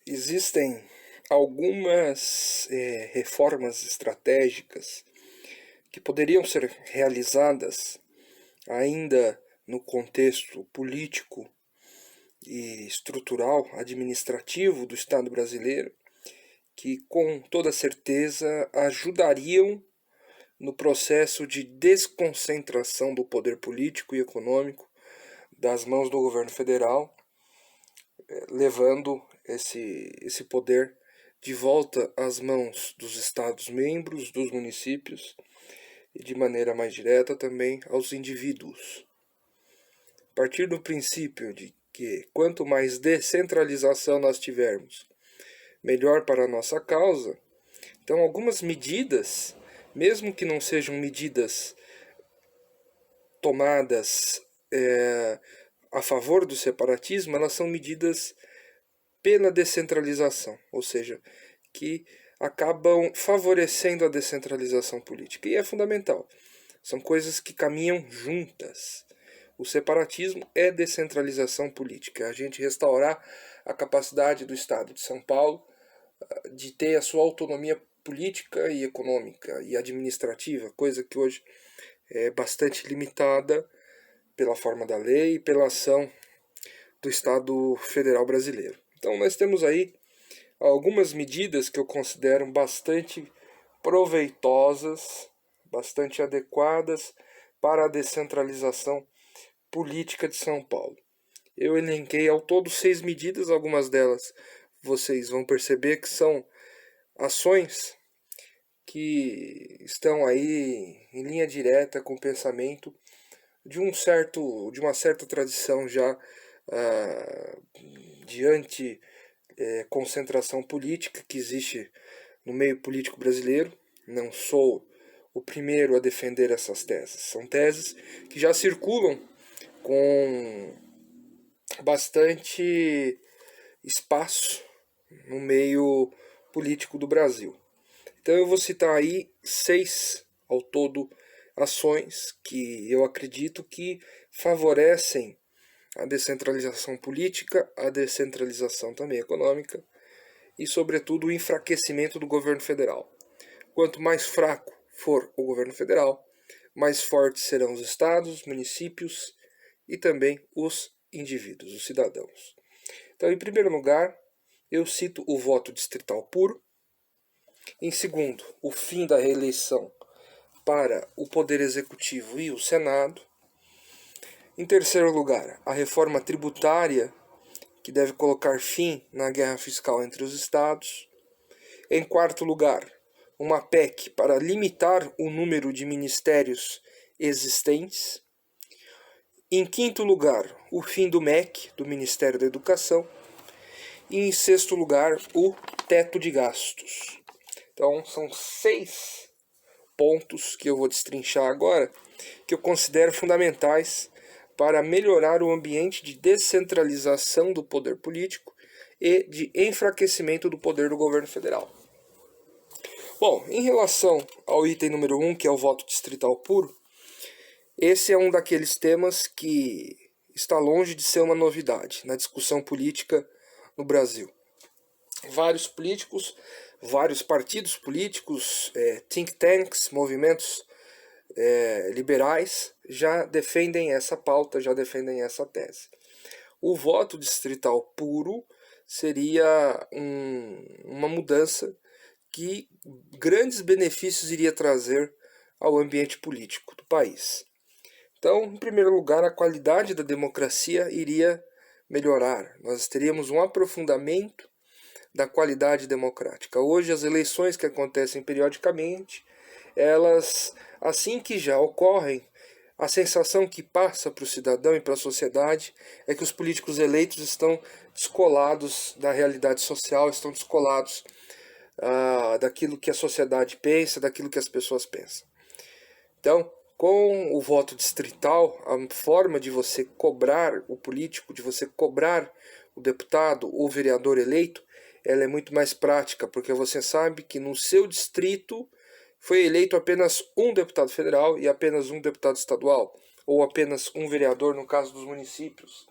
Existem algumas reformas estratégicas que poderiam ser realizadas ainda no contexto político e estrutural, administrativo do Estado brasileiro, que com toda certeza ajudariam no processo de desconcentração do poder político e econômico das mãos do governo federal, levando esse poder de volta às mãos dos Estados-membros, dos municípios e de maneira mais direta também aos indivíduos. A partir do princípio de que quanto mais descentralização nós tivermos, melhor para a nossa causa, então algumas medidas, mesmo que não sejam medidas tomadas a favor do separatismo, elas são medidas pela descentralização, ou seja, que acabam favorecendo a descentralização política. E é fundamental. São coisas que caminham juntas. O separatismo é descentralização política. A gente restaurar a capacidade do Estado de São Paulo de ter a sua autonomia política e econômica e administrativa, coisa que hoje é bastante limitada pela forma da lei e pela ação do Estado Federal brasileiro. Então nós temos aí algumas medidas que eu considero bastante proveitosas, bastante adequadas para a descentralização política de São Paulo. Eu elenquei ao todo 6 medidas, algumas delas vocês vão perceber que são ações que estão aí em linha direta com o pensamento de uma certa tradição já de anti-concentração política que existe no meio político brasileiro. Não sou o primeiro a defender essas teses. São teses que já circulam com bastante espaço no meio político do Brasil. Então eu vou citar aí 6 ao todo ações que eu acredito que favorecem a descentralização política, a descentralização também econômica e, sobretudo, o enfraquecimento do governo federal. Quanto mais fraco for o governo federal, mais fortes serão os estados, municípios e também os indivíduos, os cidadãos. Então, em primeiro lugar, eu cito o voto distrital puro. Em segundo, o fim da reeleição para o Poder Executivo e o Senado. Em terceiro lugar, a reforma tributária, que deve colocar fim na guerra fiscal entre os estados. Em quarto lugar, uma PEC para limitar o número de ministérios existentes. Em quinto lugar, o fim do MEC, do Ministério da Educação. E em sexto lugar, o teto de gastos. Então, são 6 pontos que eu vou destrinchar agora, que eu considero fundamentais para melhorar o ambiente de descentralização do poder político e de enfraquecimento do poder do governo federal. Bom, em relação ao item número 1, que é o voto distrital puro, esse é um daqueles temas que está longe de ser uma novidade na discussão política no Brasil. Vários políticos, vários partidos políticos, think tanks, movimentos liberais já defendem essa pauta, já defendem essa tese. O voto distrital puro seria uma mudança que grandes benefícios iria trazer ao ambiente político do país. Então, em primeiro lugar, a qualidade da democracia iria melhorar. Nós teríamos um aprofundamento da qualidade democrática. Hoje, as eleições que acontecem periodicamente, elas, assim que já ocorrem, a sensação que passa para o cidadão e para a sociedade é que os políticos eleitos estão descolados da realidade social, estão descolados daquilo que a sociedade pensa, daquilo que as pessoas pensam. Então, com o voto distrital, a forma de você cobrar o político, de você cobrar o deputado ou vereador eleito, ela é muito mais prática, porque você sabe que no seu distrito foi eleito apenas um deputado federal e apenas um deputado estadual, ou apenas um vereador no caso dos municípios.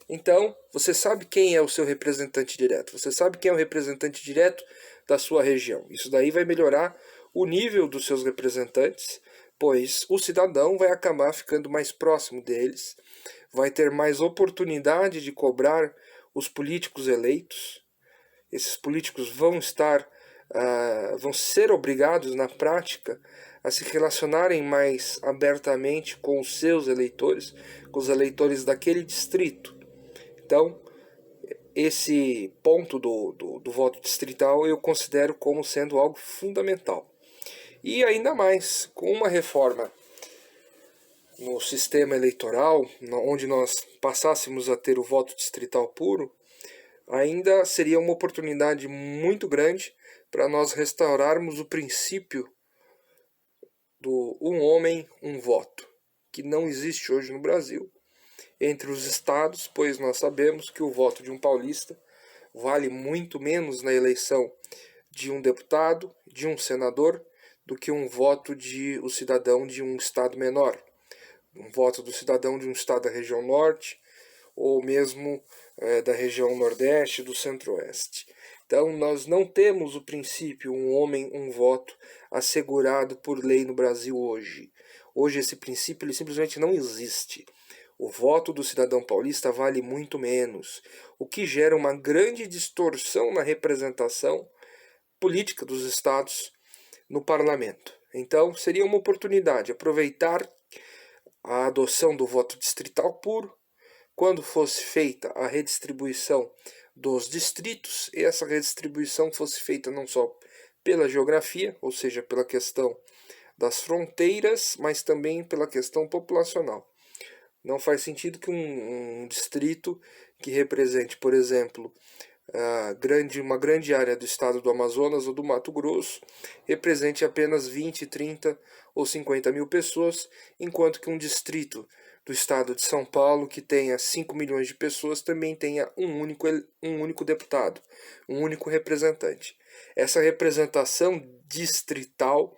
Então, você sabe quem é o seu representante direto, você sabe quem é o representante direto da sua região. Isso daí vai melhorar o nível dos seus representantes, pois o cidadão vai acabar ficando mais próximo deles, vai ter mais oportunidade de cobrar os políticos eleitos. Esses políticos vão ser obrigados na prática a se relacionarem mais abertamente com os seus eleitores, com os eleitores daquele distrito. Então, esse ponto do voto distrital eu considero como sendo algo fundamental. E ainda mais, com uma reforma no sistema eleitoral, onde nós passássemos a ter o voto distrital puro, ainda seria uma oportunidade muito grande para nós restaurarmos o princípio do um homem, um voto, que não existe hoje no Brasil, entre os estados, pois nós sabemos que o voto de um paulista vale muito menos na eleição de um deputado, de um senador, do que um voto de o cidadão de um estado menor. Um voto do cidadão de um estado da região norte, ou mesmo da região nordeste, do centro-oeste. Então, nós não temos o princípio um homem, um voto assegurado por lei no Brasil hoje. Hoje esse princípio ele simplesmente não existe. O voto do cidadão paulista vale muito menos, o que gera uma grande distorção na representação política dos estados no parlamento. Então, seria uma oportunidade aproveitar a adoção do voto distrital puro, quando fosse feita a redistribuição dos distritos, e essa redistribuição fosse feita não só pela geografia, ou seja, pela questão das fronteiras, mas também pela questão populacional. Não faz sentido que um distrito que represente, por exemplo, uma grande área do estado do Amazonas ou do Mato Grosso represente apenas 20, 30 ou 50 mil pessoas, enquanto que um distrito do estado de São Paulo, que tenha 5 milhões de pessoas, também tenha um único deputado, um único representante. Essa representação distrital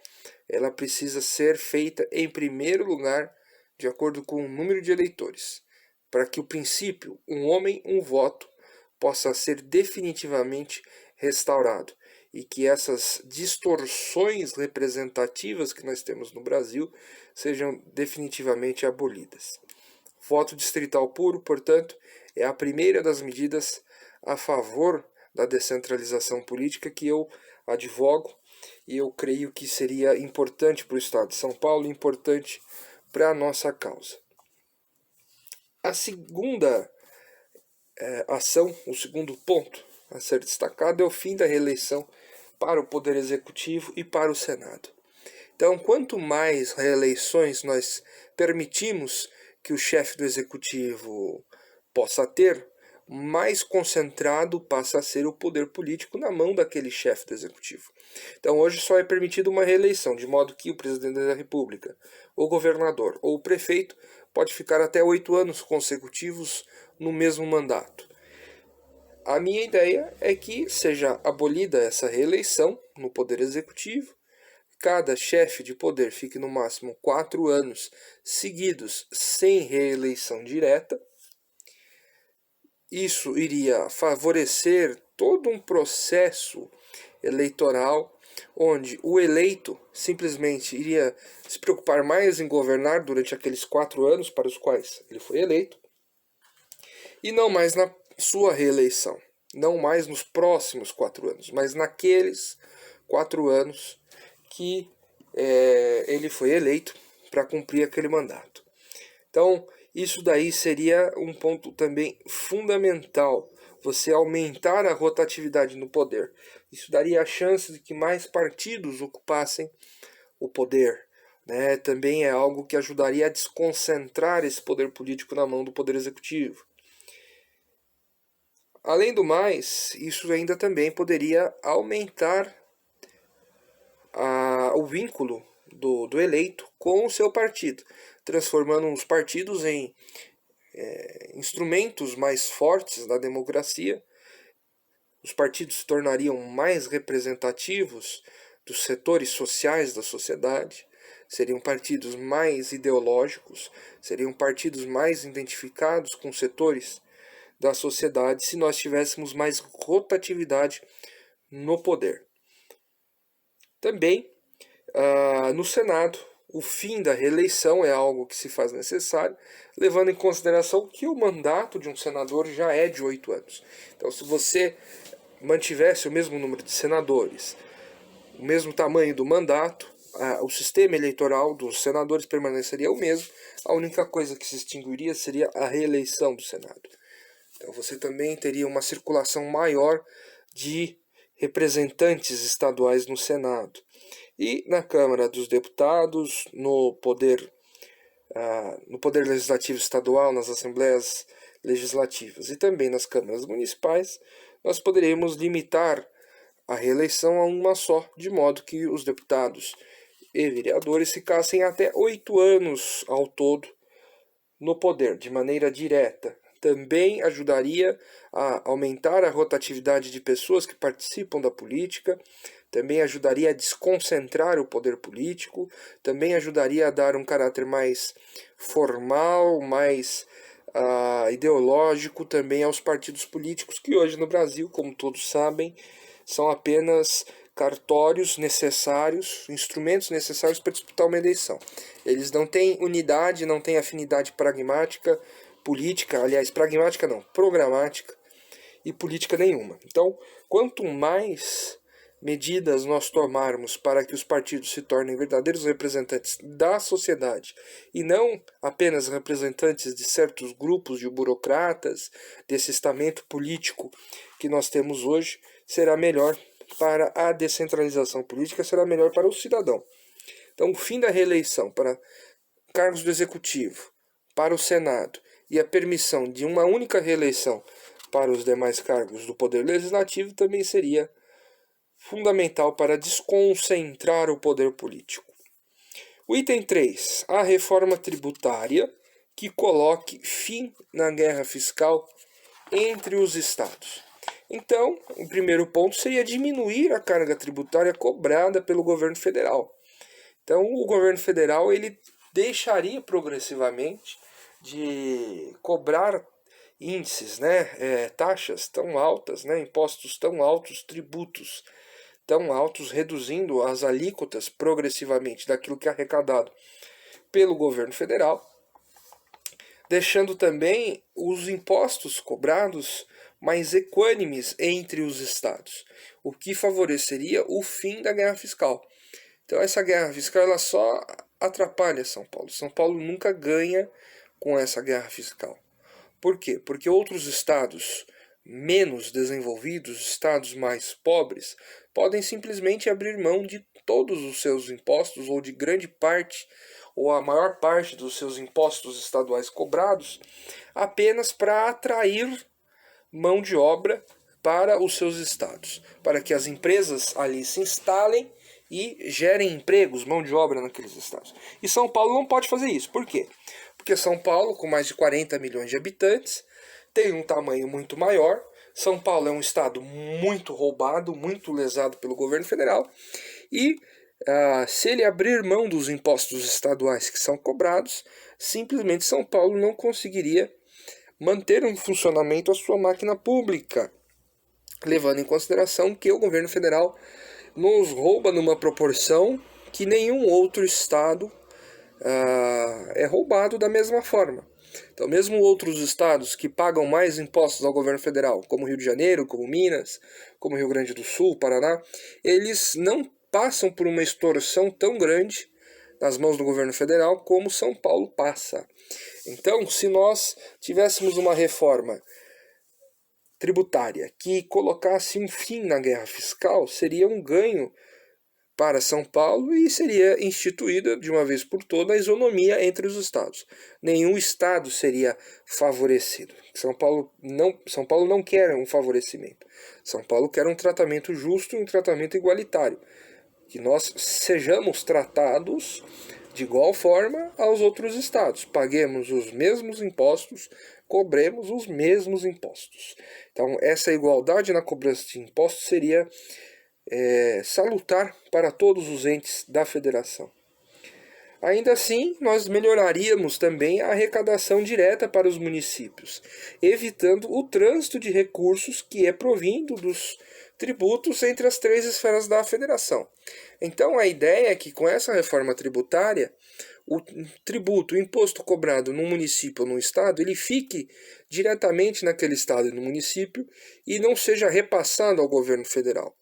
ela precisa ser feita, em primeiro lugar, de acordo com o número de eleitores, para que o princípio, um homem, um voto, possa ser definitivamente restaurado e que essas distorções representativas que nós temos no Brasil sejam definitivamente abolidas. Voto distrital puro, portanto, é a primeira das medidas a favor da descentralização política que eu advogo e eu creio que seria importante para o Estado de São Paulo, importante para a nossa causa. A segunda ação, o segundo ponto a ser destacado é o fim da reeleição para o Poder Executivo e para o Senado. Então, quanto mais reeleições nós permitimos que o chefe do Executivo possa ter, mais concentrado passa a ser o poder político na mão daquele chefe do Executivo. Então, hoje só é permitida uma reeleição, de modo que o presidente da República, o governador ou o prefeito pode ficar até 8 anos consecutivos no mesmo mandato. A minha ideia é que seja abolida essa reeleição no Poder Executivo, cada chefe de poder fique no máximo 4 anos seguidos sem reeleição direta. Isso iria favorecer todo um processo eleitoral onde o eleito simplesmente iria se preocupar mais em governar durante aqueles 4 anos para os quais ele foi eleito e não mais na sua reeleição, não mais nos próximos 4 anos, mas naqueles 4 anos que ele foi eleito para cumprir aquele mandato. Então, isso daí seria um ponto também fundamental, você aumentar a rotatividade no poder. Isso daria a chance de que mais partidos ocupassem o poder. Né? Também é algo que ajudaria a desconcentrar esse poder político na mão do poder executivo. Além do mais, isso ainda também poderia aumentar o vínculo do eleito com o seu partido, transformando os partidos em instrumentos mais fortes da democracia. Os partidos se tornariam mais representativos dos setores sociais da sociedade, seriam partidos mais ideológicos, seriam partidos mais identificados com setores da sociedade se nós tivéssemos mais rotatividade no poder. Também, no Senado, o fim da reeleição é algo que se faz necessário, levando em consideração que o mandato de um senador já é de 8 anos. Então, se você mantivesse o mesmo número de senadores, o mesmo tamanho do mandato, o sistema eleitoral dos senadores permaneceria o mesmo, a única coisa que se extinguiria seria a reeleição do Senado. Então você também teria uma circulação maior de representantes estaduais no Senado. E na Câmara dos Deputados, no Poder Legislativo Estadual, nas Assembleias Legislativas e também nas câmaras municipais, nós poderíamos limitar a reeleição a uma só, de modo que os deputados e vereadores ficassem até 8 anos ao todo no poder, de maneira direta. Também ajudaria a aumentar a rotatividade de pessoas que participam da política, também ajudaria a desconcentrar o poder político, também ajudaria a dar um caráter mais formal, mais ideológico também aos partidos políticos, que hoje no Brasil, como todos sabem, são apenas cartórios necessários, instrumentos necessários para disputar uma eleição. Eles não têm unidade, não têm afinidade pragmática, política, aliás, pragmática não, programática e política nenhuma. Então, quanto mais medidas nós tomarmos para que os partidos se tornem verdadeiros representantes da sociedade e não apenas representantes de certos grupos de burocratas, desse estamento político que nós temos hoje, será melhor para a descentralização política, será melhor para o cidadão. Então, o fim da reeleição para cargos do Executivo, para o Senado e a permissão de uma única reeleição para os demais cargos do Poder Legislativo também seria fundamental para desconcentrar o poder político. O item 3, a reforma tributária que coloque fim na guerra fiscal entre os estados. Então, o primeiro ponto seria diminuir a carga tributária cobrada pelo governo federal. Então, o governo federal ele deixaria progressivamente de cobrar índices, taxas tão altas, impostos tão altos, tributos tão altos, reduzindo as alíquotas progressivamente daquilo que é arrecadado pelo governo federal, deixando também os impostos cobrados mais equânimes entre os estados, o que favoreceria o fim da guerra fiscal. Então essa guerra fiscal ela só atrapalha São Paulo. São Paulo nunca ganha com essa guerra fiscal. Por quê? Porque outros estados menos desenvolvidos, estados mais pobres, podem simplesmente abrir mão de todos os seus impostos ou de grande parte ou a maior parte dos seus impostos estaduais cobrados apenas para atrair mão de obra para os seus estados, para que as empresas ali se instalem e gerem empregos, mão de obra naqueles estados. E São Paulo não pode fazer isso. Por quê? Porque São Paulo, com mais de 40 milhões de habitantes, tem um tamanho muito maior. São Paulo é um estado muito roubado, muito lesado pelo governo federal. E se ele abrir mão dos impostos estaduais que são cobrados, simplesmente São Paulo não conseguiria manter em funcionamento a sua máquina pública, levando em consideração que o governo federal nos rouba numa proporção que nenhum outro estado é roubado da mesma forma. Então, mesmo outros estados que pagam mais impostos ao governo federal, como Rio de Janeiro, como Minas, como Rio Grande do Sul, Paraná, eles não passam por uma extorsão tão grande nas mãos do governo federal como São Paulo passa. Então, se nós tivéssemos uma reforma tributária que colocasse um fim na guerra fiscal, seria um ganho para São Paulo e seria instituída de uma vez por toda a isonomia entre os estados. Nenhum estado seria favorecido. São Paulo não quer um favorecimento. São Paulo quer um tratamento justo e um tratamento igualitário. Que nós sejamos tratados de igual forma aos outros estados. Paguemos os mesmos impostos, cobremos os mesmos impostos. Então, essa igualdade na cobrança de impostos seria salutar para todos os entes da federação. Ainda assim, nós melhoraríamos também a arrecadação direta para os municípios, evitando o trânsito de recursos que é provindo dos tributos entre as três esferas da federação. Então, a ideia é que com essa reforma tributária, o tributo, o imposto cobrado num município ou num estado, ele fique diretamente naquele estado e no município e não seja repassado ao governo federal.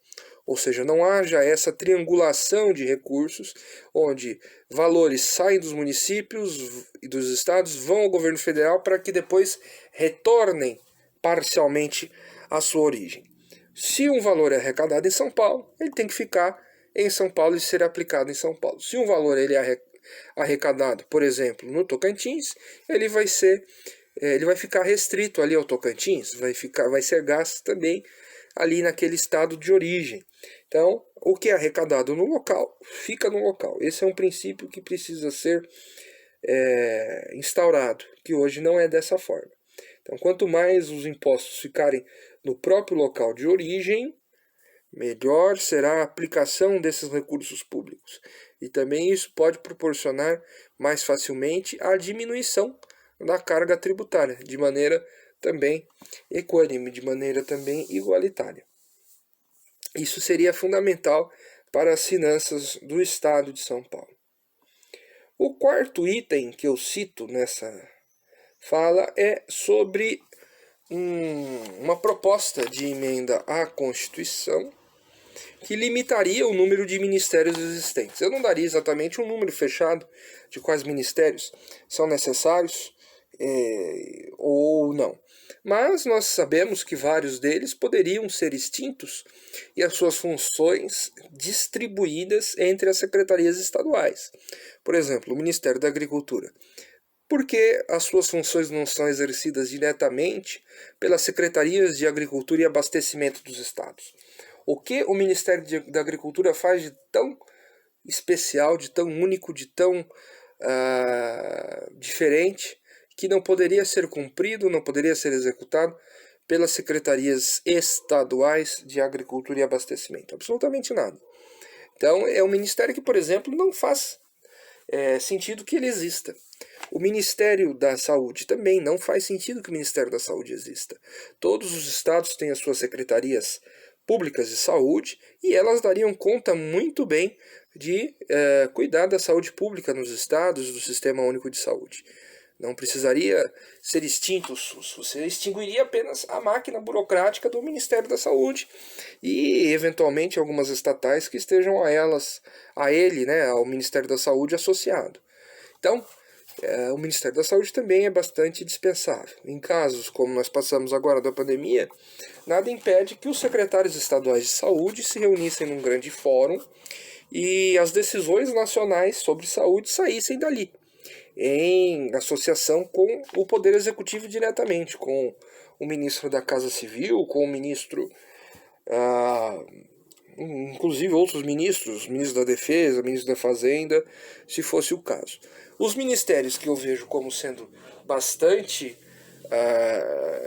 Ou seja, não haja essa triangulação de recursos, onde valores saem dos municípios e dos estados, vão ao governo federal para que depois retornem parcialmente à sua origem. Se um valor é arrecadado em São Paulo, ele tem que ficar em São Paulo e ser aplicado em São Paulo. Se um valor ele é arrecadado, por exemplo, no Tocantins, ele vai ficar restrito ali ao Tocantins, vai ser gasto também ali naquele estado de origem. Então, o que é arrecadado no local, fica no local. Esse é um princípio que precisa ser instaurado, que hoje não é dessa forma. Então, quanto mais os impostos ficarem no próprio local de origem, melhor será a aplicação desses recursos públicos. E também isso pode proporcionar mais facilmente a diminuição da carga tributária, de maneira também equânime, de maneira também igualitária. Isso seria fundamental para as finanças do Estado de São Paulo. O quarto item que eu cito nessa fala é sobre uma proposta de emenda à Constituição que limitaria o número de ministérios existentes. Eu não daria exatamente um número fechado de quais ministérios são necessários ou não. Mas nós sabemos que vários deles poderiam ser extintos e as suas funções distribuídas entre as secretarias estaduais. Por exemplo, o Ministério da Agricultura. Porque as suas funções não são exercidas diretamente pelas secretarias de Agricultura e Abastecimento dos estados? O que o Ministério da Agricultura faz de tão especial, de tão único, de tão diferente, que não poderia ser cumprido, não poderia ser executado pelas secretarias estaduais de Agricultura e Abastecimento? Absolutamente nada. Então, é um ministério que, por exemplo, não faz sentido que ele exista. O Ministério da Saúde também não faz sentido que o Ministério da Saúde exista. Todos os estados têm as suas secretarias públicas de saúde e elas dariam conta muito bem de cuidar da saúde pública nos estados, do Sistema Único de Saúde. Não precisaria ser extinto o SUS, você extinguiria apenas a máquina burocrática do Ministério da Saúde e, eventualmente, algumas estatais que estejam ao Ministério da Saúde associado. Então, o Ministério da Saúde também é bastante dispensável. Em casos como nós passamos agora da pandemia, nada impede que os secretários estaduais de saúde se reunissem num grande fórum e as decisões nacionais sobre saúde saíssem dali, em associação com o Poder Executivo diretamente, com o ministro da Casa Civil, com o ministro, inclusive outros ministros, ministro da Defesa, ministro da Fazenda, se fosse o caso. Os ministérios que eu vejo como sendo bastante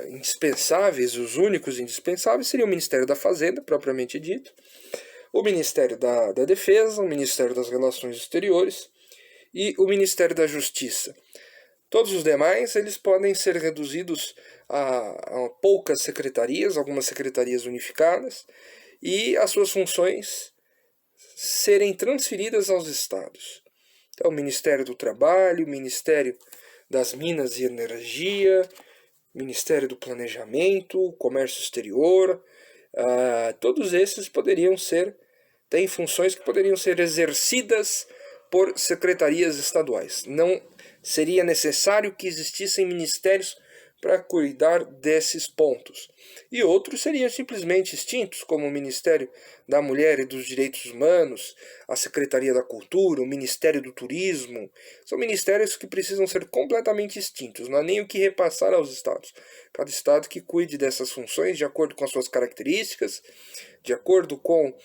indispensáveis, os únicos indispensáveis, seriam o Ministério da Fazenda, propriamente dito, o Ministério da Defesa, o Ministério das Relações Exteriores e o Ministério da Justiça. Todos os demais eles podem ser reduzidos a poucas secretarias, algumas secretarias unificadas, e as suas funções serem transferidas aos estados. Então, o Ministério do Trabalho, o Ministério das Minas e Energia, Ministério do Planejamento, Comércio Exterior, todos esses têm funções que poderiam ser exercidas por secretarias estaduais. Não seria necessário que existissem ministérios para cuidar desses pontos. E outros seriam simplesmente extintos, como o Ministério da Mulher e dos Direitos Humanos, a Secretaria da Cultura, o Ministério do Turismo. São ministérios que precisam ser completamente extintos, não há nem o que repassar aos estados. Cada estado que cuide dessas funções de acordo com as suas características, de acordo com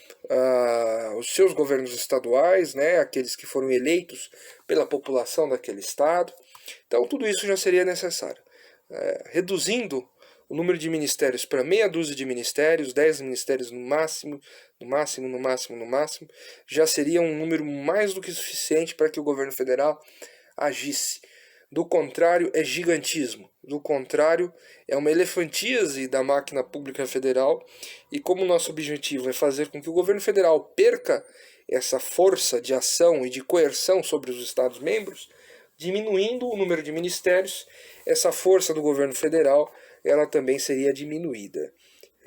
os seus governos estaduais, aqueles que foram eleitos pela população daquele estado. Então, tudo isso já seria necessário. Reduzindo o número de ministérios para meia dúzia de ministérios, 10 ministérios no máximo, já seria um número mais do que suficiente para que o governo federal agisse. Do contrário, é gigantismo. Do contrário, é uma elefantíase da máquina pública federal. E como nosso objetivo é fazer com que o governo federal perca essa força de ação e de coerção sobre os Estados-membros, diminuindo o número de ministérios, essa força do governo federal ela também seria diminuída.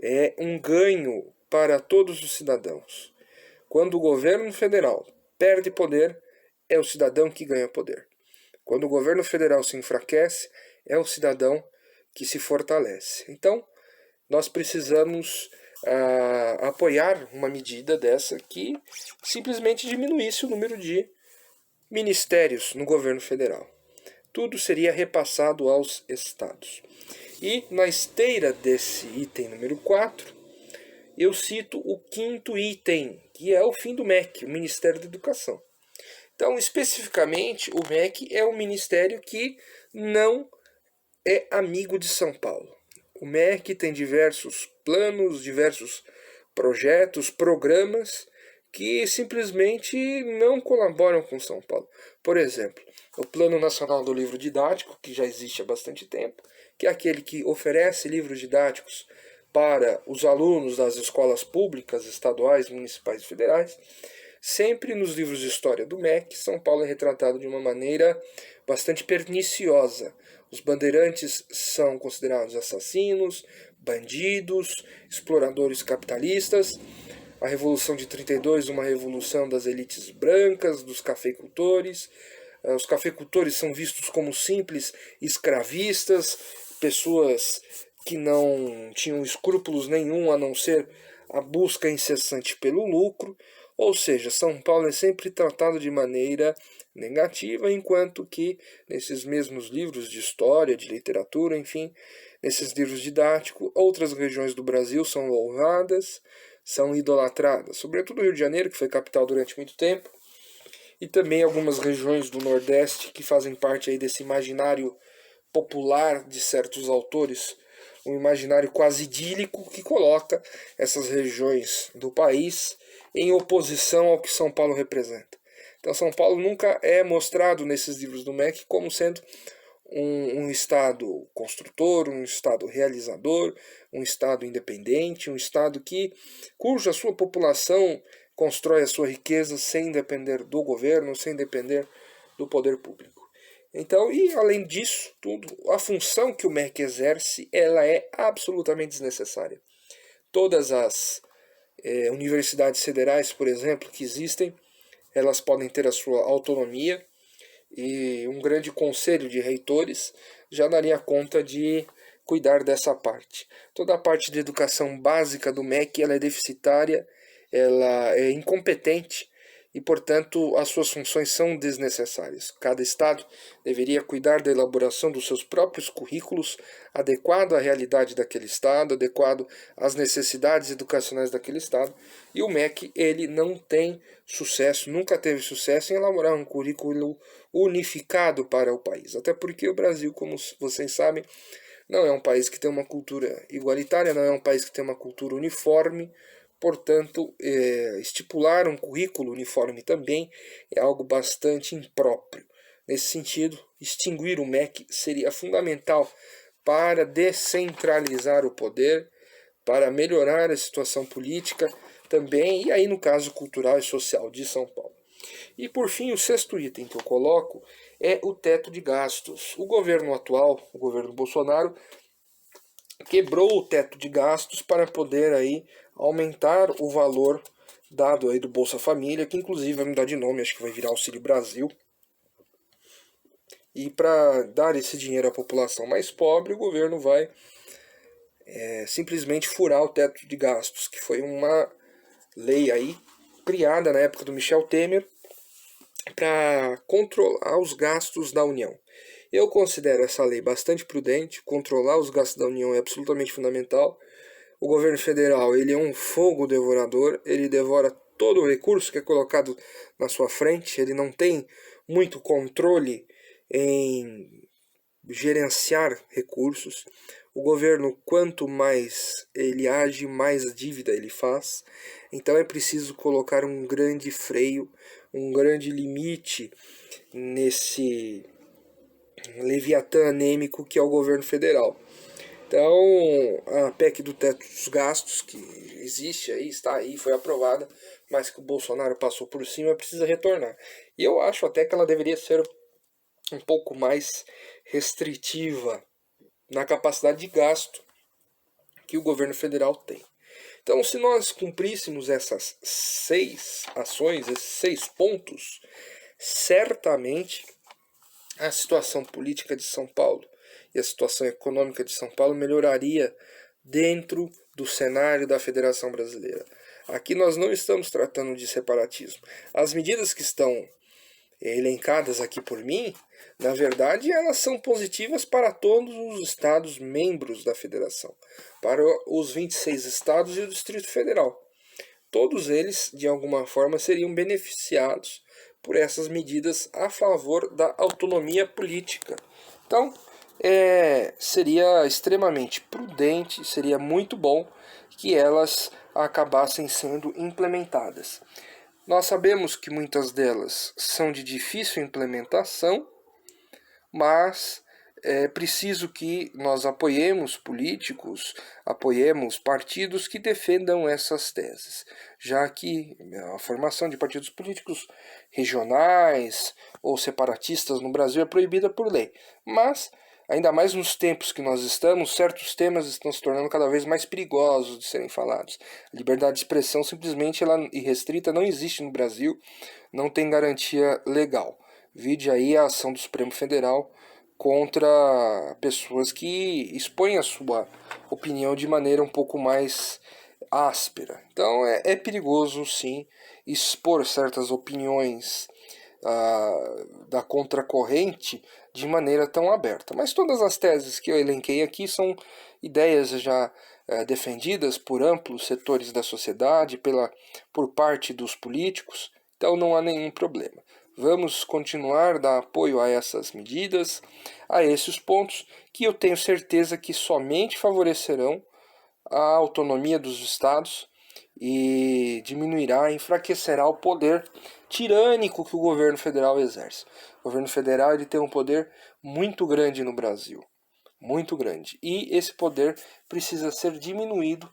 É um ganho para todos os cidadãos. Quando o governo federal perde poder, é o cidadão que ganha poder. Quando o governo federal se enfraquece, é o cidadão que se fortalece. Então, nós precisamos apoiar uma medida dessa que simplesmente diminuísse o número de ministérios no governo federal. Tudo seria repassado aos estados. E na esteira desse item número 4, eu cito o quinto item, que é o fim do MEC, o Ministério da Educação. Então, especificamente, o MEC é um ministério que não é amigo de São Paulo. O MEC tem diversos planos, diversos projetos, programas que simplesmente não colaboram com São Paulo. Por exemplo, o Plano Nacional do Livro Didático, que já existe há bastante tempo, que é aquele que oferece livros didáticos para os alunos das escolas públicas, estaduais, municipais e federais. Sempre nos livros de história do MEC, São Paulo é retratado de uma maneira bastante perniciosa. Os bandeirantes são considerados assassinos, bandidos, exploradores capitalistas. A Revolução de 32, uma revolução das elites brancas, dos cafeicultores. Os cafeicultores são vistos como simples escravistas, pessoas que não tinham escrúpulos nenhum a não ser a busca incessante pelo lucro. Ou seja, São Paulo é sempre tratado de maneira negativa, enquanto que nesses mesmos livros de história, de literatura, enfim, nesses livros didáticos, outras regiões do Brasil são louvadas, são idolatradas, sobretudo o Rio de Janeiro, que foi capital durante muito tempo, e também algumas regiões do Nordeste que fazem parte aí desse imaginário popular de certos autores, um imaginário quase idílico que coloca essas regiões do país em oposição ao que São Paulo representa. Então São Paulo nunca é mostrado nesses livros do MEC como sendo um estado construtor, um estado realizador, um estado independente, um estado cuja sua população constrói a sua riqueza sem depender do governo, sem depender do poder público. Então, e além disso tudo, a função que o MEC exerce, ela é absolutamente desnecessária. Todas as universidades federais, por exemplo, que existem, elas podem ter a sua autonomia, e um grande conselho de reitores já daria conta de cuidar dessa parte. Toda a parte de educação básica do MEC ela é deficitária, ela é incompetente e, portanto, as suas funções são desnecessárias. Cada estado deveria cuidar da elaboração dos seus próprios currículos, adequado à realidade daquele estado, adequado às necessidades educacionais daquele estado. E o MEC ele não tem sucesso, nunca teve sucesso em elaborar um currículo unificado para o país. Até porque o Brasil, como vocês sabem, não é um país que tem uma cultura igualitária, não é um país que tem uma cultura uniforme. Portanto, estipular um currículo uniforme também é algo bastante impróprio. Nesse sentido, extinguir o MEC seria fundamental para descentralizar o poder, para melhorar a situação política também, e aí no caso cultural e social de São Paulo. E por fim, o sexto item que eu coloco é o teto de gastos. O governo atual, o governo Bolsonaro, quebrou o teto de gastos para poder aí aumentar o valor dado aí do Bolsa Família, que inclusive vai mudar de nome, acho que vai virar Auxílio Brasil. E para dar esse dinheiro à população mais pobre, o governo vai simplesmente furar o teto de gastos, que foi uma lei aí criada na época do Michel Temer para controlar os gastos da União. Eu considero essa lei bastante prudente, controlar os gastos da União é absolutamente fundamental. O governo federal ele é um fogo devorador, ele devora todo o recurso que é colocado na sua frente, ele não tem muito controle em gerenciar recursos. O governo, quanto mais ele age, mais dívida ele faz. Então é preciso colocar um grande freio, um grande limite nesse leviatã anêmico que é o governo federal. Então, a PEC do teto dos gastos, que existe aí, está aí, foi aprovada, mas que o Bolsonaro passou por cima, precisa retornar. E eu acho até que ela deveria ser um pouco mais restritiva na capacidade de gasto que o governo federal tem. Então, se nós cumpríssemos essas 6 ações, esses 6 pontos, certamente a situação política de São Paulo e a situação econômica de São Paulo melhoraria dentro do cenário da Federação Brasileira. Aqui nós não estamos tratando de separatismo. As medidas que estão elencadas aqui por mim, na verdade, elas são positivas para todos os estados membros da federação, para os 26 estados e o Distrito Federal. Todos eles, de alguma forma, seriam beneficiados por essas medidas a favor da autonomia política. Então, seria extremamente prudente, seria muito bom que elas acabassem sendo implementadas. Nós sabemos que muitas delas são de difícil implementação, mas é preciso que nós apoiemos políticos, apoiemos partidos que defendam essas teses, já que a formação de partidos políticos regionais ou separatistas no Brasil é proibida por lei. Mas, ainda mais nos tempos que nós estamos, certos temas estão se tornando cada vez mais perigosos de serem falados. A liberdade de expressão simplesmente irrestrita não existe no Brasil, não tem garantia legal. Vide aí a ação do Supremo Federal contra pessoas que expõem a sua opinião de maneira um pouco mais áspera. Então é perigoso, sim, expor certas opiniões da contracorrente de maneira tão aberta. Mas todas as teses que eu elenquei aqui são ideias já defendidas por amplos setores da sociedade, por parte dos políticos, então não há nenhum problema. Vamos continuar a dar apoio a essas medidas, a esses pontos, que eu tenho certeza que somente favorecerão a autonomia dos estados e diminuirá, enfraquecerá o poder tirânico que o governo federal exerce. O governo federal ele tem um poder muito grande no Brasil, muito grande. E esse poder precisa ser diminuído,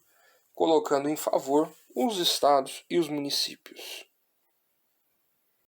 colocando em favor os estados e os municípios.